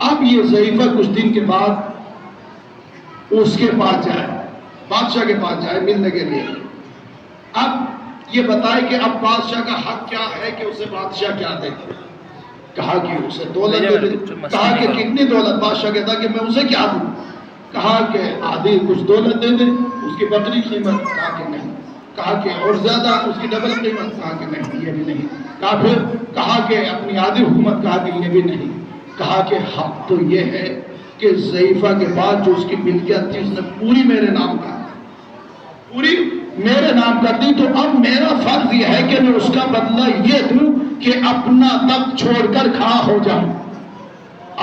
اب یہ ضعیفہ کچھ دن کے بعد اس کے پاس جائے، بادشاہ کے پاس جائے ملنے کے لیے۔ اب یہ بتائے کہ اب بادشاہ کا حق کیا ہے کہ اسے بادشاہ کیا دے۔ کہا کہ اسے دولت دے دے۔ کہا کہ کتنی دولت؟ بادشاہ کہتا کہ میں اسے کیا دوں؟ کہا کہ آدھی کچھ دولت دے دے، اس کی بکری قیمت؟ کہا کہ نہیں۔ کہا کہ اور زیادہ اس کی ڈبل قیمت؟ کہا کہ نہیں، یہ بھی نہیں۔ کہا پھر کہا کہ اپنی آدھی حکومت؟ کہا کہ یہ بھی نہیں۔ کہا کہ حق تو یہ ہے کہ ضعیفہ کے بعد جو اس کی ملکیت تھی اس نے پوری میرے نام کر دی، پوری میرے نام کر دی، تو اب میرا فرض یہ ہے کہ میں اس کا بدلہ یہ دوں کہ اپنا تخت چھوڑ کر کھڑا ہو جاؤں،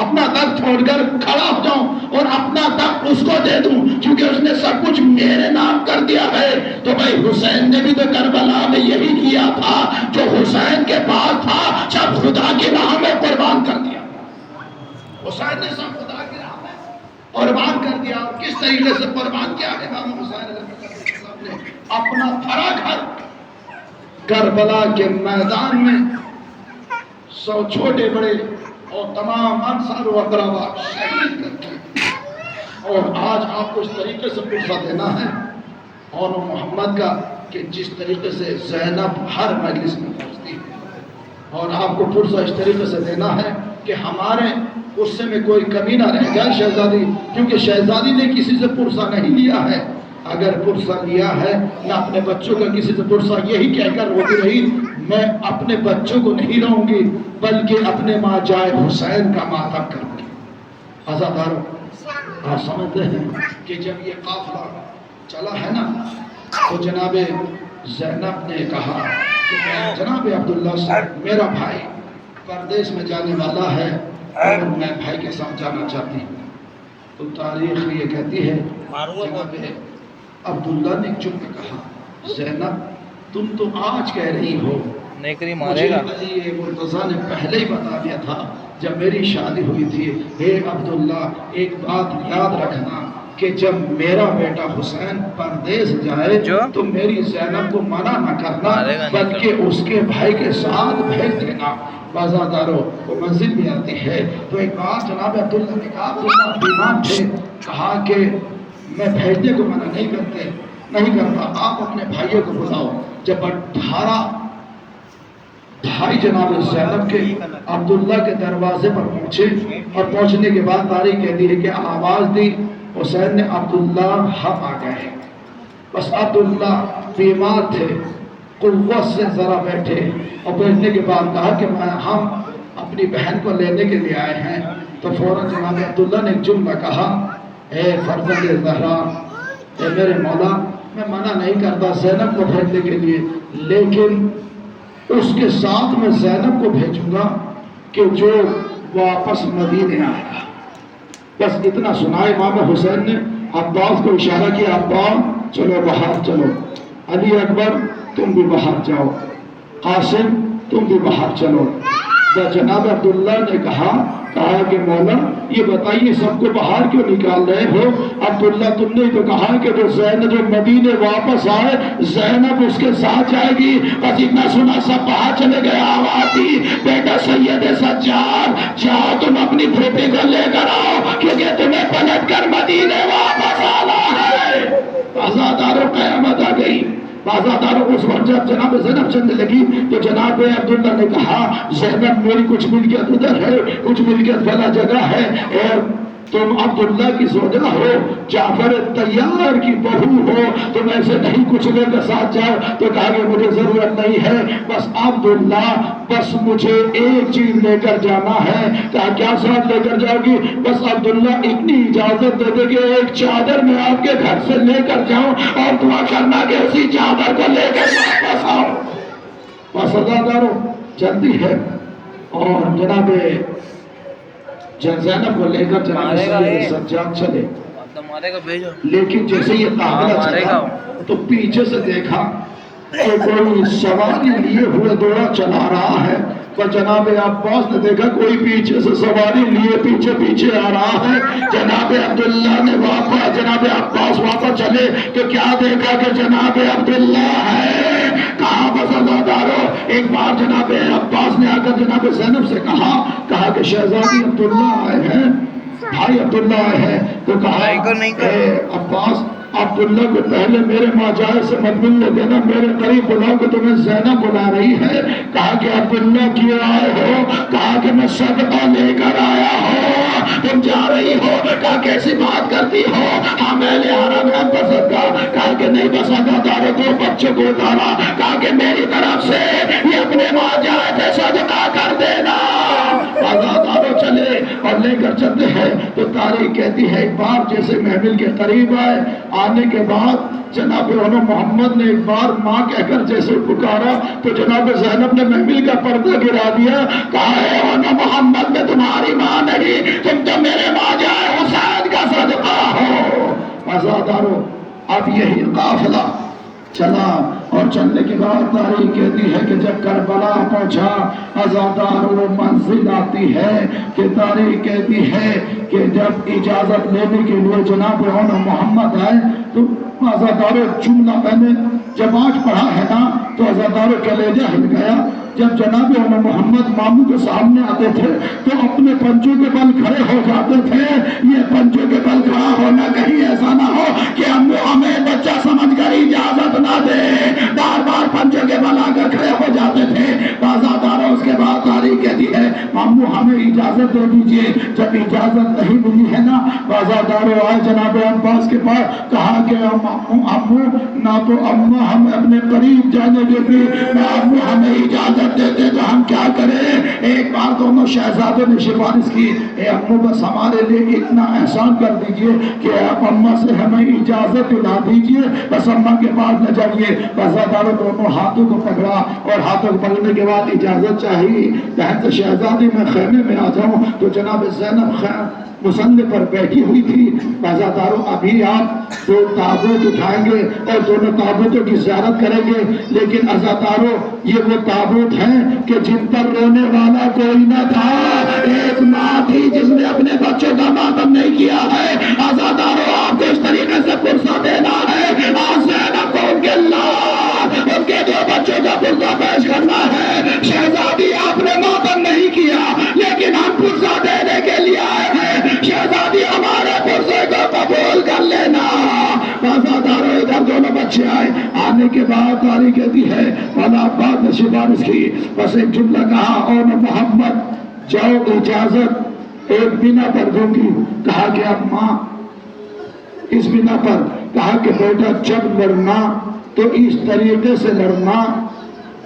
اپنا تخت چھوڑ کر کھڑا ہو جاؤں اور اپنا تخت اس کو دے دوں، کیونکہ اس نے سب کچھ میرے نام کر دیا ہے۔ تو بھائی حسین نے بھی تو کربلا میں یہی کیا تھا جو حسین کے پاس تھا جب خدا کی راہ میں قربان کر دیا۔ حسین نے سب خدا کی راہ میں قربان کر دیا۔ کس طریقے سے قربان کیا ہے؟ امام حسین نے اپنا پھرا گھر کربلا کے میدان میں 100 چھوٹے بڑے اور تمام انصار و اقربا شہید کر کے، اور آج آپ کو اس طریقے سے پرسہ دینا ہے اور محمد کا کہ جس طریقے سے زینب ہر مجلس میں پہنچتی ہے، اور آپ کو پرسہ اس طریقے سے دینا ہے کہ ہمارے غصے میں کوئی کمی نہ رہ جائے شہزادی، کیونکہ شہزادی نے کسی سے پرسہ نہیں لیا ہے۔ اگر پرسہ لیا ہے نہ اپنے بچوں کا کسی سے پرسہ یہی کہہ کر روتی رہی میں اپنے بچوں کو نہیں رہوں گی بلکہ اپنے ماں جائے حسین کا ماتم کروں گی۔ عزادارو، آپ سمجھتے ہیں کہ جب یہ قافلہ چلا ہے نا تو جناب زینب نے کہا کہ جناب عبداللہ صاحب میرا بھائی پردیس میں جانے والا ہے اور میں بھائی کے ساتھ جانا چاہتی ہوں۔ تو تاریخ یہ کہتی ہے جناب عبداللہ نے چپ کہا زینب تم تو آج کہہ رہی ہو، مجھے علی مرتضیٰ نے پہلے ہی بتا دیا تھا جب میری شادی ہوئی تھی۔ اے عبداللہ ایک بات یاد رکھنا کہ جب میرا بیٹا حسین پردیس جائے تو میری زینب کو منع نہ کرنا بلکہ اس کے بھائی کے ساتھ بھیج دینا۔ بازاداروں کو منزل بھی آتی ہے تو ایک بات جناب عبداللہ نے کہا، عبداللہ بیمار تھے، کہا کہ میں بھیجنے کو منع نہیں کرتا، آپ اپنے بھائیوں کو بلاؤ۔ جب 18 بھائی جناب زینب کے عبداللہ کے دروازے پر پہنچے اور پہنچنے کے بعد تاریخ کہتی ہے کہ آواز دی حسین نے عبداللہ ہم آ گئے۔ بس عبداللہ بیمار تھے، قوت سے ذرا بیٹھے اور بیٹھنے کے بعد کہا کہ ہم اپنی بہن کو لینے کے لیے آئے ہیں۔ تو فوراً جناب عبداللہ نے ایک جملہ کہا، اے فرزند زہرا، اے میرے مولا میں منع نہیں کرتا زینب کو بھیجنے کے لیے، لیکن اس کے ساتھ میں زینب کو بھیجوں گا کہ جو واپس مدینے آئے گا۔ بس اتنا سنا امام حسین نے عباس کو اشارہ کیا، عباس چلو باہر چلو، علی اکبر تم بھی باہر جاؤ، قاسم تم بھی باہر چلو۔ جناب عبداللہ نے کہا کہ مولا یہ بتائیے سب کو باہر کیوں نکال رہے ہو؟ عبداللہ تم نے تو کہا کہ جو زینب جو مدینے واپس آئے زینب اس کے ساتھ جائے گی۔ بس اتنا سنا سب باہر چلے گئے، آواز دی بیٹا سید سجاد جاؤ تم اپنی پھوپھی کو لے کر آؤ کیونکہ تمہیں پلٹ کر مدینے واپس آنا ہے۔ آزاداروں قیامت آ گئی۔ بازاداروں کو اس وقت جب جناب زینب چلنے لگی تو جناب عبداللہ نے کہا زینب میری کچھ ملکیت ادھر ہے، کچھ ملکیت فلا جگہ ہے، اور تم عبداللہ کی زوجہ ہو، جعفر طیار کی بہو ہو، تم ایسے نہیں کچھ لے کر ساتھ جاؤ۔ تو کہا کہ مجھے ضرورت نہیں ہے، بس عبداللہ بس مجھے ایک چیز لے کر جانا ہے۔ کہا کیا ساتھ لے کر جاؤ گی؟ بس عبداللہ اتنی اجازت دے دے کہ ایک چادر میں آپ کے گھر سے لے کر جاؤں اور دعا کرنا کہ اسی چادر کو لے کر واپس آؤ۔ بس عزاداروں چلتی ہے اور جناب زینب کو لے کر جناب سجاد چلے، لیکن جیسے یہ قافلہ چلا تو پیچھے سے دیکھا کہ کوئی سواری لیے ہوئے دوڑا چلا رہا ہے، پر جناب عباس نے دیکھا کوئی پیچھے سے سواری لیے پیچھے آ رہا ہے۔ جناب عبداللہ نے جناب عباس واپس چلے کہ کیا دیکھا کہ جناب عبداللہ ہے۔ کہا بس عزادارو ایک بار جناب عباس نے آ کر جناب زینب سے کہا کہ شہزادی عبداللہ آئے ہیں، بھائی عبداللہ آئے ہیں، تو کہا اے عباس عبداللہ کو پہلے میرے ماجائے سے مت ملنے دینا، میرے قریب بلاؤ کہ تمہیں زینب بلا رہی ہے۔ کہا کہ عبداللہ کیوں آئے ہو؟ کہا کہ میں صدقہ لے کر آیا ہوں۔ تم جا رہی ہو؟ کہا کیسی بات کرتی ہو؟ ہاں میں نے حرم ہے پر صدقہ۔ کہا کہ نہیں بس عزادارو دو بچوں کو اتارا، کہا کہ میری طرف سے یہ اپنے ماجائے پہ صدقہ کر دینا۔ عزادارو چلے اور لے کر چلتے ہیں تو تاریخ کہتی ہے ایک بار جیسے محمل کے قریب آنے کے بعد جناب محمد نے ایک بار ماں کہہ کر جیسے پکارا تو جناب زینب نے محمل کا پردہ گرا دیا، کہا ہے محمد میں تمہاری ماں نہیں، تم تو میرے ماجائے حسین کا صدقہ ہو۔ عزادارو اب یہی قافلہ چلا اور چلنے کے بعد تاریخ کہتی ہے کہ جب کربلا پہنچا عزادارو منزل آتی ہے کہ تاریخ کہتی ہے کہ جب اجازت لینے کے لیے جناب محمد آئے تو عزادارو جملہ میں نے جب آج پڑھا ہے نا تو عزادارو کلیجہ ہل گیا۔ جب جناب محمد ماموں کے سامنے آتے تھے تو اپنے پنجوں کے بل کھڑے ہو جاتے تھے۔ یہ پنجوں کے بل کھڑا ہونا کہیں ایسا نہ ہو کہ ہمیں بچہ سمجھ کر اجازت نہ دے، بار بار پنجوں کے بل آ کر کھڑے ہو جاتے تھے۔ عزادارو اس کے بعد تاریخ کہتی ہے ماموں ہمیں اجازت دے دیجئے۔ جب اجازت نہیں ملی ہے نا عزادارو آئے جناب عباس کے پاس، کہا کہ امو نہ تو اماں ہمیں اپنے قریب جانے دیتی، نہ امو ہمیں اجازت دیتے تو ہم کیا کریں۔ ایک بار دونوں شہزادوں نے سفارش کی، اے امو بس ہمارے لیے اتنا احسان کر دیجئے کہ آپ اماں سے ہمیں اجازت دلا دیجئے، بس اماں کے پاس نہ جائیے۔ عزادارو دونوں ہاتھوں کو پکڑا اور ہاتھوں کو پکڑنے کے بعد اجازت چاہی، کہتے شہزادی میں خیمے میں آ جاؤں تو جناب زینب مسندے پر بیٹھی ہوئی تھی۔ عزادارو ابھی آپ دو تابوت اٹھائیں گے اور دونوں تابوتوں کی زیارت کریں گے، لیکن عزادارو یہ وہ تابوت ہیں کہ جن پر رونے والا کوئی نہ تھا، ایک ماں تھی جس نے اپنے بچوں کا ماتم نہیں کیا ہے۔ عزادارو آپ کو اس طریقے سے پرسہ دینا ہے، آج زینب کو ان کے اللہ ان کے دو بچوں کا پرسہ پیش کرنا ہے۔ شہزادی آپ نے ماتم نہیں کیا لیکن ہم پرسہ دینے کے لیے آئے ہیں، شہزادی ہمارے پرسے کو قبول کر لینا۔ عزادارو ادھر دونوں بچے آئے، آنے کے بعد تاریخ کہتی ہے والا عباس نے سفارش کی، بس ایک جملہ کہا اور محمد جاؤ اجازت ایک بنا پر دوں گی۔ کہا کہ اب ماں اس بنا پر، کہا کہ بیٹا جب لڑنا تو اس طریقے سے لڑنا،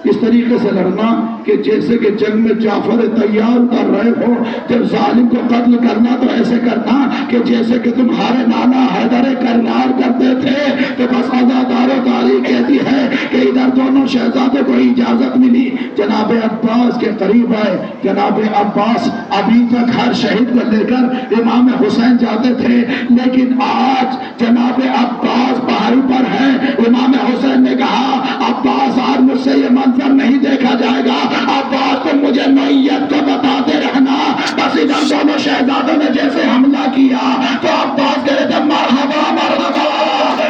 اس طریقے سے لڑنا کہ جیسے کہ جنگ میں جعفر تیار کر رہے ہو، جب ظالم کو قتل کرنا تو ایسے کرنا کہ جیسے کہ تمہارے نانا حیدر کرار کرتے تھے۔ تو بس عزادارو تاریخ کہتی ہے کہ ادھر دونوں شہزادوں کو اجازت ملی، جناب عباس کے قریب آئے۔ جناب عباس ابھی تک ہر شہید کو لے کر امام حسین جاتے تھے، لیکن آج جناب عباس پہاڑی پر ہے۔ امام حسین نے کہا عباس آج مجھ سے یہ منظر نہیں دیکھا جائے گا، عباس تم مجھے نوعیت کو بتاتے رہنا۔ بس ادھر دونوں شہزادوں نے جیسے حملہ کیا تو عباس کہتے تھے مرحبا مرحبا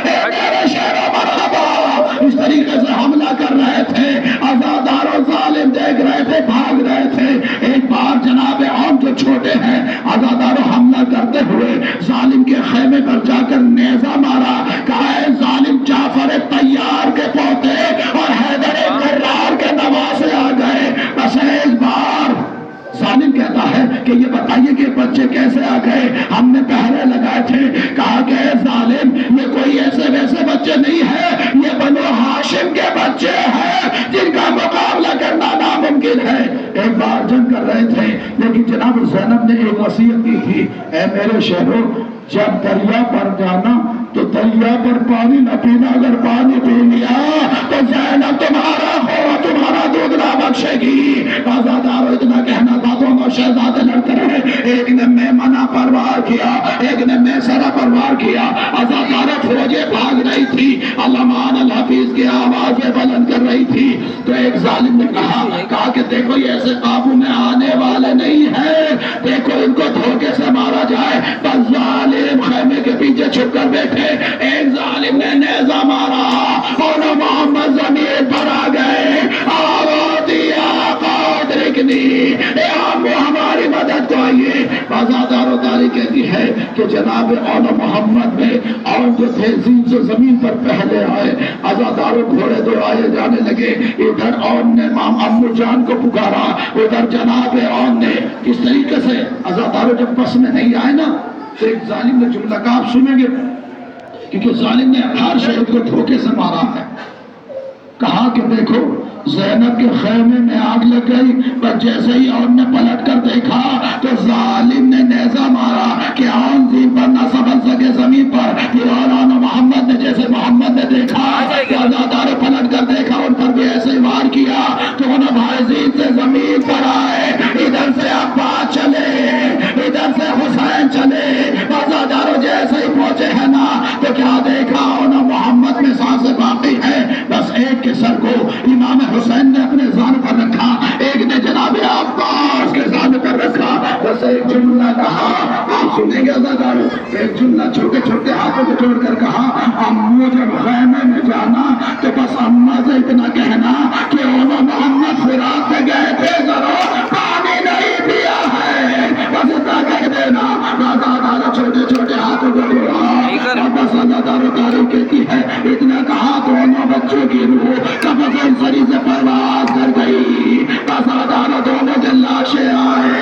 اے میرے شہروں مرحبا، اس طریقے سے حملہ کر رہے تھے۔ عزادارو ظالم دیکھ رہے تھے، بھاگ رہے تھے۔ ایک بار جناب عام جو چھوٹے ہیں عزادارو حملہ کرتے ہوئے ظالم کے خیمے پر جا کر نیزہ مارا، کہا ہے ظالم جعفر تیار کے پوتے اور حیدر کرار کے نواسے آ گئے۔ بس ایک بار ظالم کہتا ہے کہ یہ بتائیے کہ بچے کیسے آ گئے، ہم نے پہرے لگائے تھے۔ کہا کہ اے ظالم یہ کوئی ایسے ویسے بچے نہیں ہیں، یہ بنو ہاشم کے بچے ہیں جن کا مقابلہ کرنا ناممکن ہے۔ ایک بار جنگ کر رہے تھے لیکن جناب زینب نے ایک وصیت کی تھی، اے میرے شہروں جب دریا پر جانا تو دریا پر پانی نہ پینا، اگر پانی پی لیا تو زینب تمہارا ہو، تمہارا دودھ نہ بخشے گی۔ عزادارو اتنا کہنا تھا، دونوں شہزادے لڑتے رہے، ایک نے میمنہ پر وار کیا، ایک نے میسرہ پر وار کیا۔ عزادارو فوجیں بھاگ رہی تھی، علمان الحفیظ کی آوازیں بلند کر رہی تھی، تو ایک ظالم نے کہا کہ دیکھو یہ ایسے قابو میں آنے والے نہیں ہیں، دیکھو ان کو دھوکے سے مارا جائے۔ بس ظالم خیمے کے پیچھے چھپ کر بیٹھے، ایک ظالم نے نیزہ مارا اور محمد زمین پر آ گئے۔ کہ جناب اولا محمد میں اور جو تھے سے زمین پر پہلے آئے، عزاداروں گھوڑے دوڑائے جانے لگے، ادھر اور نے مام امو جان کو پکارا، ادھر جناب اور نے کس طریقے سے عزاداروں جب بس میں نہیں آئے نا تو ایک ظالم نے جملہ کا آپ سنیں گے کیونکہ ظالم نے ہر شہید کو دھوکے سے مارا ہے، کہا کہ دیکھو زینب کے خیمے میں آگ لگ گئی، پر جیسے ہی اور نے پلٹ کر دیکھا تو ظالم نے نیزہ مارا کہ آن زین پر نہ سنبھل سکے زمین پر، پھر اور محمد نے جیسے محمد نے دیکھا تو عزادارے پلٹ کر دیکھا، ان پر بھی ایسے ہی وار کیا تو انہوں بھائی زین سے زمین پر آئے، ادھر سے عباس چلے ادھر سے حسین چلے، عزاداروں جیسے ہی پہنچے ہیں نا تو کیا دیکھا انہوں محمد میں سانسیں باقی ہے، بس ایک کے سر کو امام حسین نے اپنے زان پر رکھا، ایک نے جناب عباس کے زان پر رکھا، بس ایک جملہ کہا، آپ سنیں گے عزاداروں، ایک جملہ چھوٹے چھوٹے ہاتھوں کو جوڑ کر کہا، امو جب خیمے میں جانا تو بس اماں سے اتنا کہنا کہ اولا محمد فراق پہ گئے تھے ضرور پانی نہیں پیا ہے، بس اتنا کہہ دینا، عزاداروں چھوٹے چھوٹے ہاتھوں کو جوڑا، اور بس عزاداروں تاریخ کہتی ہے اتنا کہا تو انہوں بچوں کی روح قبض سری سے پرواز